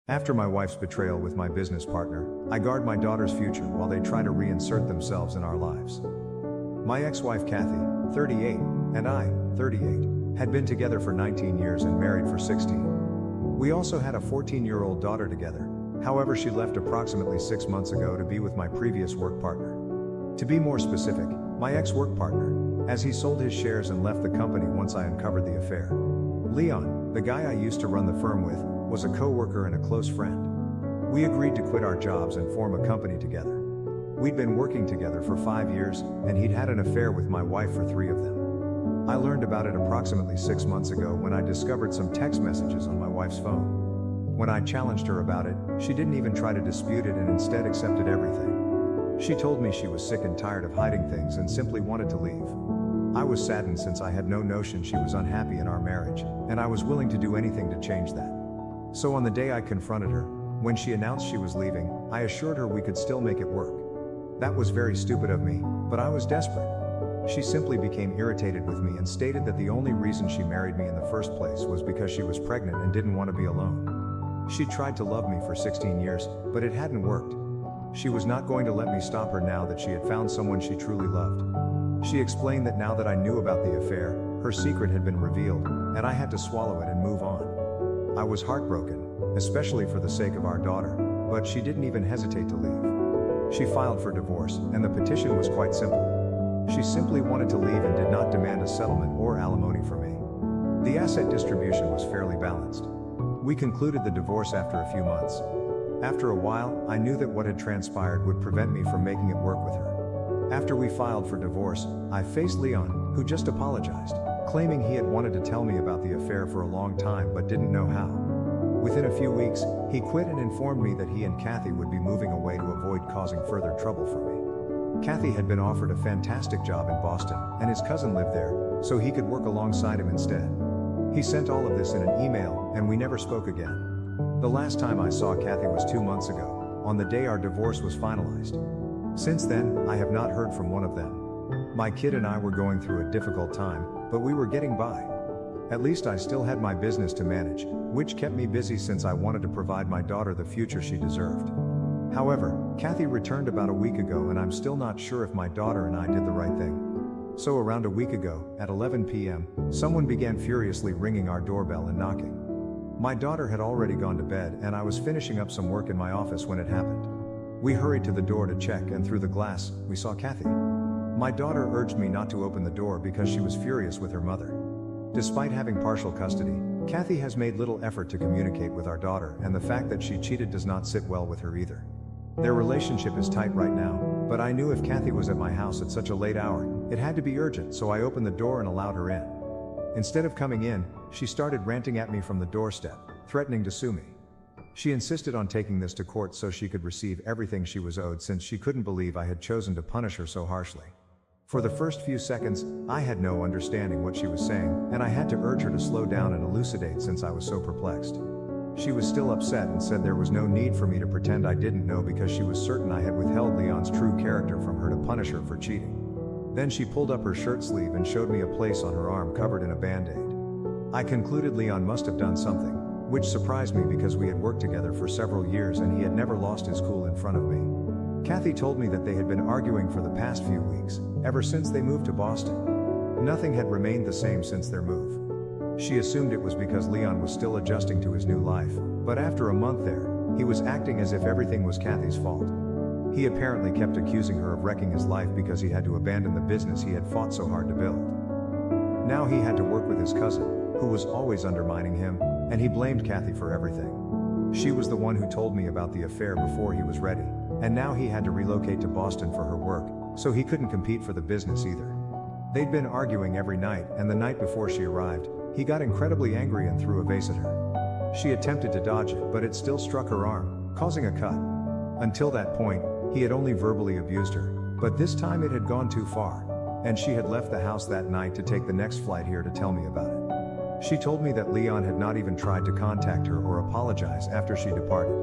After my wife's betrayal with my business partner, I guard my daughter's future while they try to reinsert themselves in our lives. My ex-wife Kathy, 38, and I, 38, had been together for 19 years and married for 16. We also had a 14-year-old daughter together. However, she left approximately 6 months ago to be with my previous work partner. To be more specific, my ex-work partner, as he sold his shares and left the company once I uncovered the affair. Leon, the guy I used to run the firm with, was a co-worker and a close friend. We agreed to quit our jobs and form a company together. We'd been working together for 5 years, and he'd had an affair with my wife for 3 of them. I learned about it approximately 6 months ago when I discovered some text messages on my wife's phone. When I challenged her about it, she didn't even try to dispute it and instead accepted everything. She told me she was sick and tired of hiding things and simply wanted to leave. I was saddened since I had no notion she was unhappy in our marriage, and I was willing to do anything to change that. So on the day I confronted her, when she announced she was leaving, I assured her we could still make it work. That was very stupid of me, but I was desperate. She simply became irritated with me and stated that the only reason she married me in the first place was because she was pregnant and didn't want to be alone. She tried to love me for 16 years, but it hadn't worked. She was not going to let me stop her now that she had found someone she truly loved. She explained that now that I knew about the affair, her secret had been revealed, and I had to swallow it and move on. I was heartbroken, especially for the sake of our daughter, but she didn't even hesitate to leave. She filed for divorce, and the petition was quite simple. She simply wanted to leave and did not demand a settlement or alimony from me. The asset distribution was fairly balanced. We concluded the divorce after a few months. After a while, I knew that what had transpired would prevent me from making it work with her. After we filed for divorce, I faced Leon, who just apologized, claiming he had wanted to tell me about the affair for a long time but didn't know how. Within a few weeks, he quit and informed me that he and Kathy would be moving away to avoid causing further trouble for me. Kathy had been offered a fantastic job in Boston, and his cousin lived there, so he could work alongside him instead. He sent all of this in an email, and we never spoke again. The last time I saw Kathy was 2 months ago, on the day our divorce was finalized. Since then, I have not heard from one of them. My kid and I were going through a difficult time, but we were getting by. At least I still had my business to manage, which kept me busy since I wanted to provide my daughter the future she deserved. However, Kathy returned about a week ago and I'm still not sure if my daughter and I did the right thing. So around a week ago, at 11 p.m., someone began furiously ringing our doorbell and knocking. My daughter had already gone to bed and I was finishing up some work in my office when it happened. We hurried to the door to check, and through the glass, we saw Kathy. My daughter urged me not to open the door because she was furious with her mother. Despite having partial custody, Kathy has made little effort to communicate with our daughter, and the fact that she cheated does not sit well with her either. Their relationship is tight right now, but I knew if Kathy was at my house at such a late hour, it had to be urgent, so I opened the door and allowed her in. Instead of coming in, she started ranting at me from the doorstep, threatening to sue me. She insisted on taking this to court so she could receive everything she was owed, since she couldn't believe I had chosen to punish her so harshly. For the first few seconds, I had no understanding what she was saying, and I had to urge her to slow down and elucidate since I was so perplexed. She was still upset and said there was no need for me to pretend I didn't know because she was certain I had withheld Leon's true character from her to punish her for cheating. Then she pulled up her shirt sleeve and showed me a place on her arm covered in a band-aid. I concluded Leon must have done something, which surprised me because we had worked together for several years and he had never lost his cool in front of me. Kathy told me that they had been arguing for the past few weeks, ever since they moved to Boston. Nothing had remained the same since their move. She assumed it was because Leon was still adjusting to his new life, but after a month there, he was acting as if everything was Kathy's fault. He apparently kept accusing her of wrecking his life because he had to abandon the business he had fought so hard to build. Now he had to work with his cousin, who was always undermining him, and he blamed Kathy for everything. She was the one who told me about the affair before he was ready, and now he had to relocate to Boston for her work, so he couldn't compete for the business either. They'd been arguing every night, and the night before she arrived, he got incredibly angry and threw a vase at her. She attempted to dodge it, but it still struck her arm, causing a cut. Until that point, he had only verbally abused her, but this time it had gone too far, and she had left the house that night to take the next flight here to tell me about it. She told me that Leon had not even tried to contact her or apologize after she departed.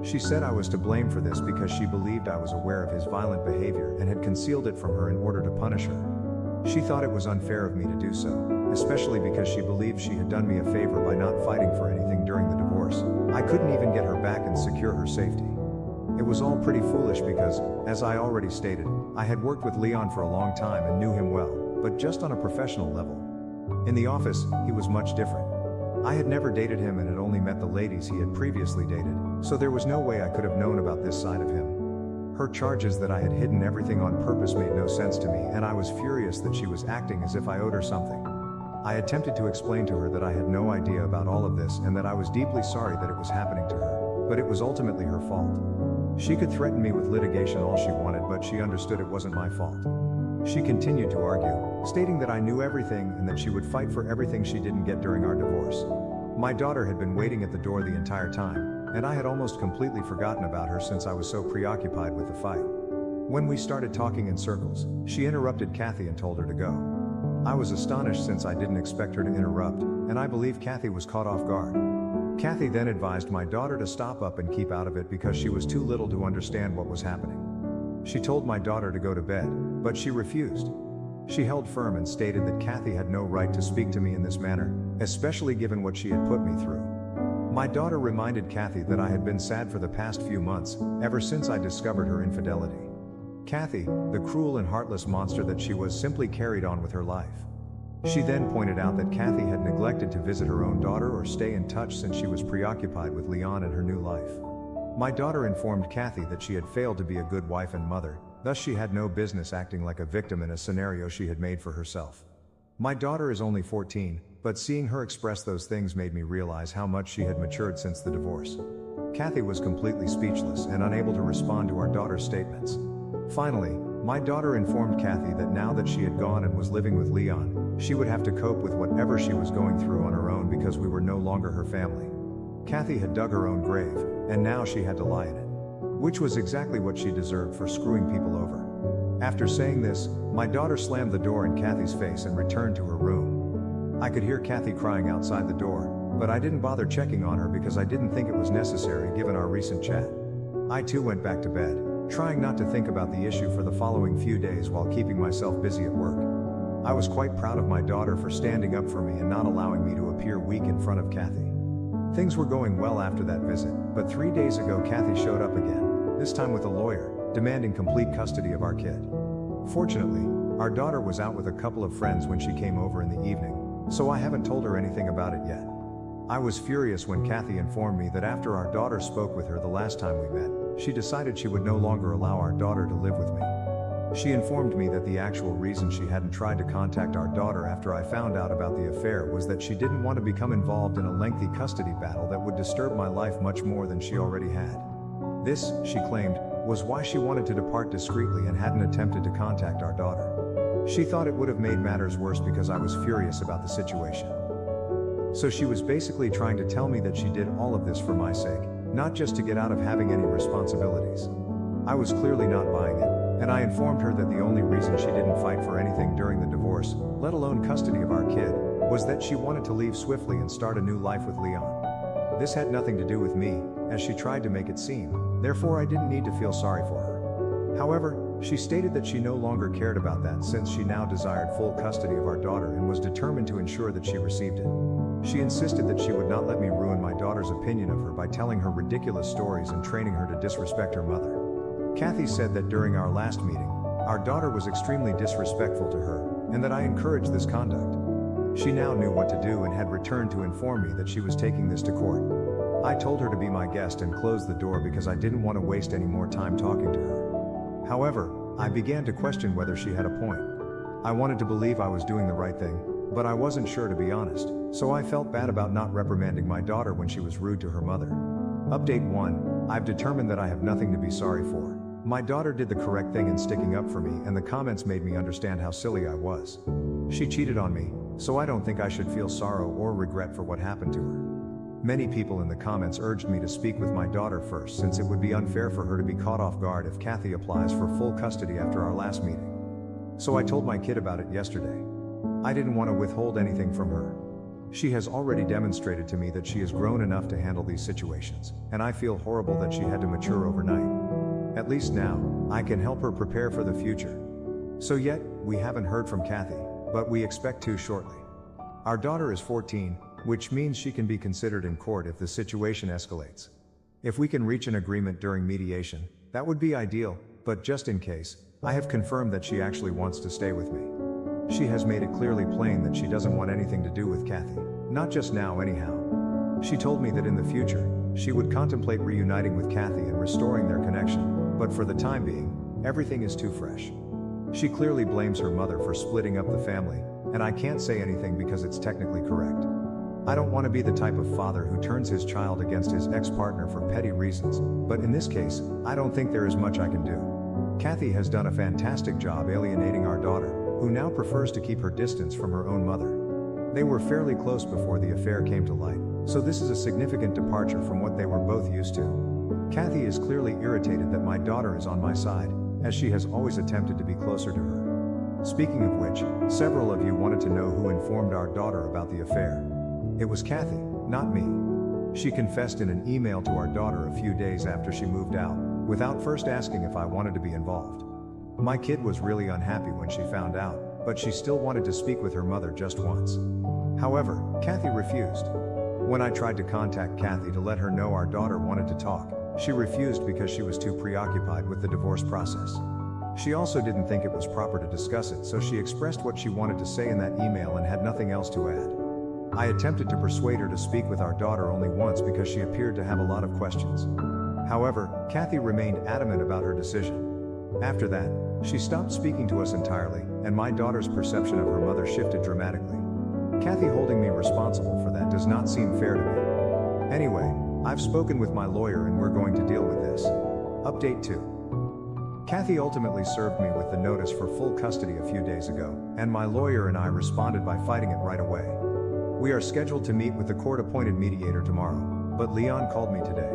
She said I was to blame for this because she believed I was aware of his violent behavior and had concealed it from her in order to punish her. She thought it was unfair of me to do so, especially because she believed she had done me a favor by not fighting for anything during the divorce. divorce, I couldn't even get her back and secure her safety. It was all pretty foolish because, as I already stated, I had worked with Leon for a long time and knew him well, but just on a professional level. In the office, he was much different. I had never dated him and had only met the ladies he had previously dated, so there was no way I could have known about this side of him. Her charges that I had hidden everything on purpose made no sense to me, and I was furious that she was acting as if I owed her something. I attempted to explain to her that I had no idea about all of this and that I was deeply sorry that it was happening to her, but it was ultimately her fault. She could threaten me with litigation all she wanted, but she understood it wasn't my fault. She continued to argue, stating that I knew everything and that she would fight for everything she didn't get during our divorce. My daughter had been waiting at the door the entire time, and I had almost completely forgotten about her since I was so preoccupied with the fight. When we started talking in circles, she interrupted Kathy and told her to go. I was astonished since I didn't expect her to interrupt, and I believe Kathy was caught off guard. Kathy then advised my daughter to stop up and keep out of it because she was too little to understand what was happening. She told my daughter to go to bed, but she refused. She held firm and stated that Kathy had no right to speak to me in this manner, especially given what she had put me through. My daughter reminded Kathy that I had been sad for the past few months, ever since I discovered her infidelity. Kathy, the cruel and heartless monster that she was, simply carried on with her life. She then pointed out that Kathy had neglected to visit her own daughter or stay in touch since she was preoccupied with Leon and her new life. My daughter informed Kathy that she had failed to be a good wife and mother, thus she had no business acting like a victim in a scenario she had made for herself. My daughter is only 14, but seeing her express those things made me realize how much she had matured since the divorce. Kathy was completely speechless and unable to respond to our daughter's statements. Finally, my daughter informed Kathy that now that she had gone and was living with Leon, she would have to cope with whatever she was going through on her own because we were no longer her family. Kathy had dug her own grave, and now she had to lie in it. Which was exactly what she deserved for screwing people over. After saying this, my daughter slammed the door in Kathy's face and returned to her room. I could hear Kathy crying outside the door, but I didn't bother checking on her because I didn't think it was necessary given our recent chat. I too went back to bed, trying not to think about the issue for the following few days while keeping myself busy at work. I was quite proud of my daughter for standing up for me and not allowing me to appear weak in front of Kathy. Things were going well after that visit, but 3 days ago Kathy showed up again, this time with a lawyer, demanding complete custody of our kid. Fortunately, our daughter was out with a couple of friends when she came over in the evening, so I haven't told her anything about it yet. I was furious when Kathy informed me that after our daughter spoke with her the last time we met, she decided she would no longer allow our daughter to live with me. She informed me that the actual reason she hadn't tried to contact our daughter after I found out about the affair was that she didn't want to become involved in a lengthy custody battle that would disturb my life much more than she already had. This, she claimed, was why she wanted to depart discreetly and hadn't attempted to contact our daughter. She thought it would have made matters worse because I was furious about the situation. So she was basically trying to tell me that she did all of this for my sake, not just to get out of having any responsibilities. I was clearly not buying it, and I informed her that the only reason she didn't fight for anything during the divorce, let alone custody of our kid, was that she wanted to leave swiftly and start a new life with Leon. This had nothing to do with me, as she tried to make it seem, therefore I didn't need to feel sorry for her. However, she stated that she no longer cared about that since she now desired full custody of our daughter and was determined to ensure that she received it. She insisted that she would not let me ruin my daughter's opinion of her by telling her ridiculous stories and training her to disrespect her mother. Kathy said that during our last meeting, our daughter was extremely disrespectful to her, and that I encouraged this conduct. She now knew what to do and had returned to inform me that she was taking this to court. I told her to be my guest and closed the door because I didn't want to waste any more time talking to her. However, I began to question whether she had a point. I wanted to believe I was doing the right thing, but I wasn't sure, to be honest, so I felt bad about not reprimanding my daughter when she was rude to her mother. Update 1, I've determined that I have nothing to be sorry for. My daughter did the correct thing in sticking up for me, and the comments made me understand how silly I was. She cheated on me, so I don't think I should feel sorrow or regret for what happened to her. Many people in the comments urged me to speak with my daughter first since it would be unfair for her to be caught off guard if Kathy applies for full custody after our last meeting. So I told my kid about it yesterday. I didn't want to withhold anything from her. She has already demonstrated to me that she is grown enough to handle these situations, and I feel horrible that she had to mature overnight. At least now, I can help her prepare for the future. So yet, we haven't heard from Kathy, but we expect to shortly. Our daughter is 14, which means she can be considered in court if the situation escalates. If we can reach an agreement during mediation, that would be ideal, but just in case, I have confirmed that she actually wants to stay with me. She has made it clearly plain that she doesn't want anything to do with Kathy, not just now anyhow. She told me that in the future, she would contemplate reuniting with Kathy and restoring their connection, but for the time being, everything is too fresh. She clearly blames her mother for splitting up the family, and I can't say anything because it's technically correct. I don't want to be the type of father who turns his child against his ex-partner for petty reasons, but in this case, I don't think there is much I can do. Kathy has done a fantastic job alienating our daughter, who now prefers to keep her distance from her own mother. They were fairly close before the affair came to light, so this is a significant departure from what they were both used to. Kathy is clearly irritated that my daughter is on my side, as she has always attempted to be closer to her. Speaking of which, several of you wanted to know who informed our daughter about the affair. It was Kathy, not me. She confessed in an email to our daughter a few days after she moved out, without first asking if I wanted to be involved. My kid was really unhappy when she found out, but she still wanted to speak with her mother just once. However, Kathy refused. When I tried to contact Kathy to let her know our daughter wanted to talk, she refused because she was too preoccupied with the divorce process. She also didn't think it was proper to discuss it, so she expressed what she wanted to say in that email and had nothing else to add. I attempted to persuade her to speak with our daughter only once because she appeared to have a lot of questions. However, Kathy remained adamant about her decision. After that, she stopped speaking to us entirely, and my daughter's perception of her mother shifted dramatically. Kathy holding me responsible for that does not seem fair to me. Anyway, I've spoken with my lawyer and we're going to deal with this. Update 2. Kathy ultimately served me with the notice for full custody a few days ago, and my lawyer and I responded by fighting it right away. We are scheduled to meet with the court-appointed mediator tomorrow, but Leon called me today.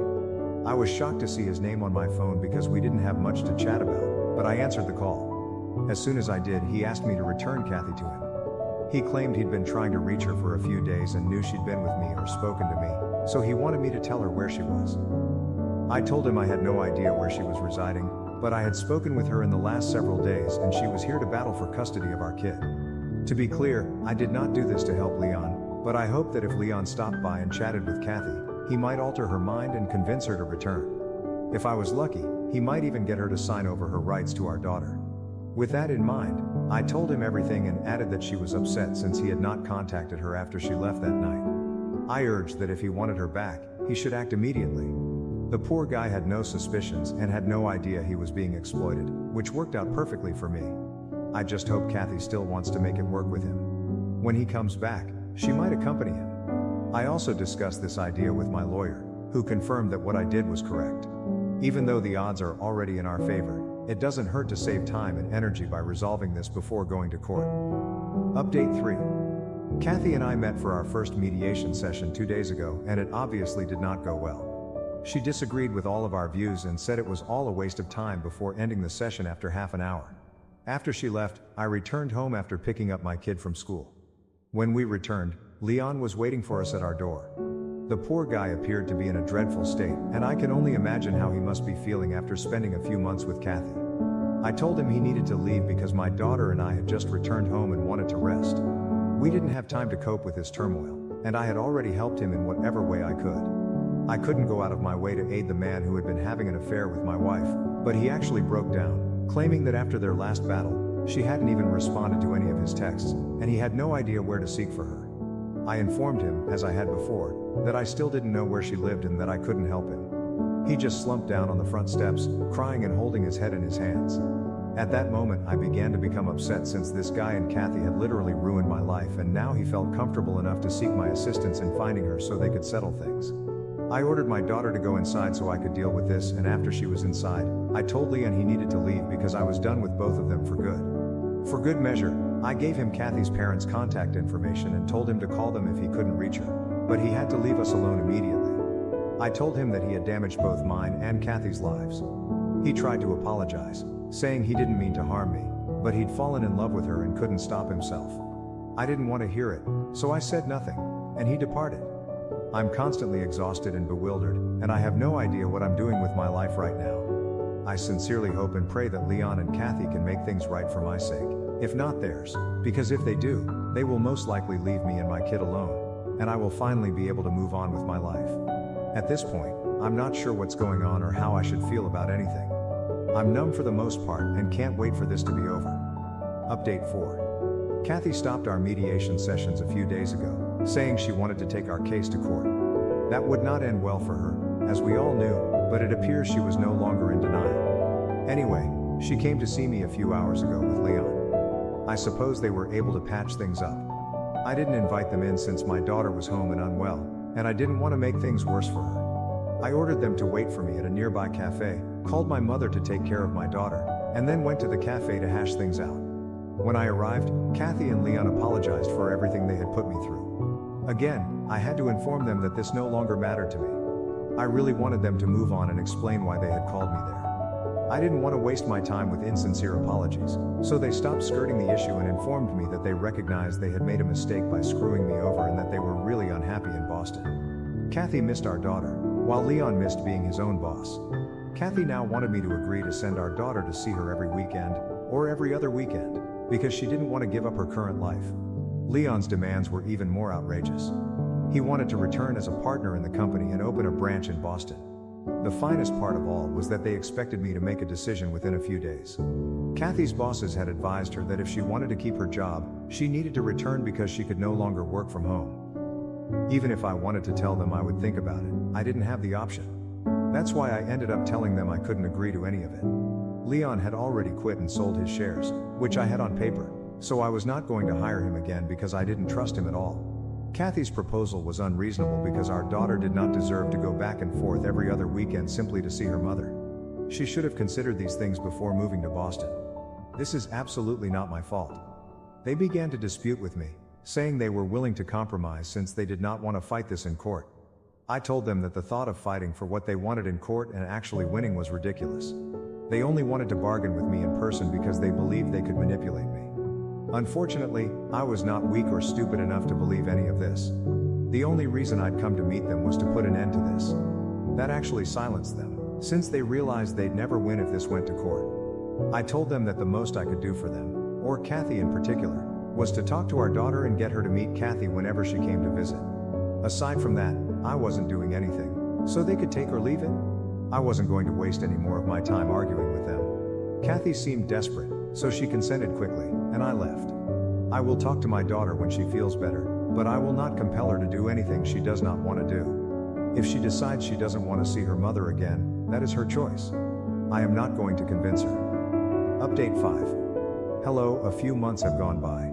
I was shocked to see his name on my phone because we didn't have much to chat about, but I answered the call. As soon as I did, he asked me to return Kathy to him. He claimed he'd been trying to reach her for a few days and knew she'd been with me or spoken to me, so he wanted me to tell her where she was. I told him I had no idea where she was residing, but I had spoken with her in the last several days and she was here to battle for custody of our kid. To be clear, I did not do this to help Leon, but I hope that if Leon stopped by and chatted with Kathy, he might alter her mind and convince her to return. If I was lucky, he might even get her to sign over her rights to our daughter. With that in mind, I told him everything and added that she was upset since he had not contacted her after she left that night. I urged that if he wanted her back, he should act immediately. The poor guy had no suspicions and had no idea he was being exploited, which worked out perfectly for me. I just hope Kathy still wants to make it work with him. When he comes back, she might accompany him. I also discussed this idea with my lawyer, who confirmed that what I did was correct. Even though the odds are already in our favor, it doesn't hurt to save time and energy by resolving this before going to court. Update 3. Kathy and I met for our first mediation session 2 days ago, and it obviously did not go well. She disagreed with all of our views and said it was all a waste of time before ending the session after half an hour. After she left, I returned home after picking up my kid from school. When we returned, Leon was waiting for us at our door. The poor guy appeared to be in a dreadful state, and I can only imagine how he must be feeling after spending a few months with Kathy. I told him he needed to leave because my daughter and I had just returned home and wanted to rest. We didn't have time to cope with his turmoil, and I had already helped him in whatever way I could. I couldn't go out of my way to aid the man who had been having an affair with my wife, but he actually broke down, claiming that after their last battle, she hadn't even responded to any of his texts, and he had no idea where to seek for her. I informed him, as I had before, that I still didn't know where she lived and that I couldn't help him. He just slumped down on the front steps, crying and holding his head in his hands. At that moment, I began to become upset since this guy and Kathy had literally ruined my life, and now he felt comfortable enough to seek my assistance in finding her so they could settle things. I ordered my daughter to go inside so I could deal with this, and after she was inside, I told Leon he needed to leave because I was done with both of them for good. For good measure, I gave him Kathy's parents' contact information and told him to call them if he couldn't reach her, but he had to leave us alone immediately. I told him that he had damaged both mine and Kathy's lives. He tried to apologize, saying he didn't mean to harm me, but he'd fallen in love with her and couldn't stop himself. I didn't want to hear it, so I said nothing, and he departed. I'm constantly exhausted and bewildered, and I have no idea what I'm doing with my life right now. I sincerely hope and pray that Leon and Kathy can make things right for my sake, if not theirs, because if they do, they will most likely leave me and my kid alone, and I will finally be able to move on with my life. At this point, I'm not sure what's going on or how I should feel about anything. I'm numb for the most part and can't wait for this to be over. Update 4. Kathy stopped our mediation sessions a few days ago, saying she wanted to take our case to court. That would not end well for her, as we all knew, but it appears she was no longer in denial. Anyway, she came to see me a few hours ago with Leon. I suppose they were able to patch things up. I didn't invite them in since my daughter was home and unwell, and I didn't want to make things worse for her. I ordered them to wait for me at a nearby cafe, called my mother to take care of my daughter, and then went to the cafe to hash things out. When I arrived, Kathy and Leon apologized for everything they had put me through. Again, I had to inform them that this no longer mattered to me. I really wanted them to move on and explain why they had called me there. I didn't want to waste my time with insincere apologies, so they stopped skirting the issue and informed me that they recognized they had made a mistake by screwing me over and that they were really unhappy in Boston. Kathy missed our daughter, while Leon missed being his own boss. Kathy now wanted me to agree to send our daughter to see her every weekend, or every other weekend, because she didn't want to give up her current life. Leon's demands were even more outrageous. He wanted to return as a partner in the company and open a branch in Boston. The finest part of all was that they expected me to make a decision within a few days. Kathy's bosses had advised her that if she wanted to keep her job, she needed to return because she could no longer work from home. Even if I wanted to tell them I would think about it, I didn't have the option. That's why I ended up telling them I couldn't agree to any of it. Leon had already quit and sold his shares, which I had on paper, so I was not going to hire him again because I didn't trust him at all. Kathy's proposal was unreasonable because our daughter did not deserve to go back and forth every other weekend simply to see her mother. She should have considered these things before moving to Boston. This is absolutely not my fault. They began to dispute with me, saying they were willing to compromise since they did not want to fight this in court. I told them that the thought of fighting for what they wanted in court and actually winning was ridiculous. They only wanted to bargain with me in person because they believed they could manipulate me. Unfortunately, I was not weak or stupid enough to believe any of this. The only reason I'd come to meet them was to put an end to this. That actually silenced them, since they realized they'd never win if this went to court. I told them that the most I could do for them, or Kathy in particular, was to talk to our daughter and get her to meet Kathy whenever she came to visit. Aside from that, I wasn't doing anything, so they could take or leave it. I wasn't going to waste any more of my time arguing with them. Kathy seemed desperate, so she consented quickly, and I left. I will talk to my daughter when she feels better, but I will not compel her to do anything she does not want to do. If she decides she doesn't want to see her mother again, that is her choice. I am not going to convince her. Update 5. Hello, a few months have gone by.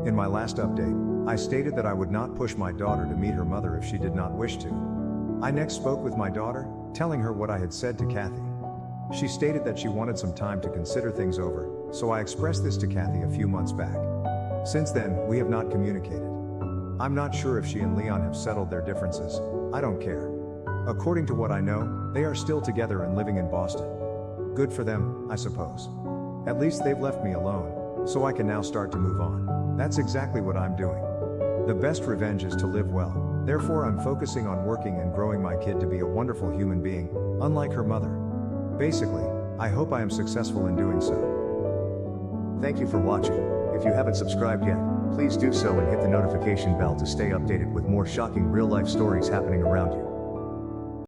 In my last update, I stated that I would not push my daughter to meet her mother if she did not wish to. I next spoke with my daughter, telling her what I had said to Kathy. She stated that she wanted some time to consider things over, so I expressed this to Kathy a few months back. Since then, we have not communicated. I'm not sure if she and Leon have settled their differences. I don't care. According to what I know, they are still together and living in Boston. Good for them, I suppose. At least they've left me alone, so I can now start to move on. That's exactly what I'm doing. The best revenge is to live well, therefore I'm focusing on working and growing my kid to be a wonderful human being, unlike her mother. Basically, I hope I am successful in doing so. Thank you for watching. If you haven't subscribed yet, please do so and hit the notification bell to stay updated with more shocking real-life stories happening around you.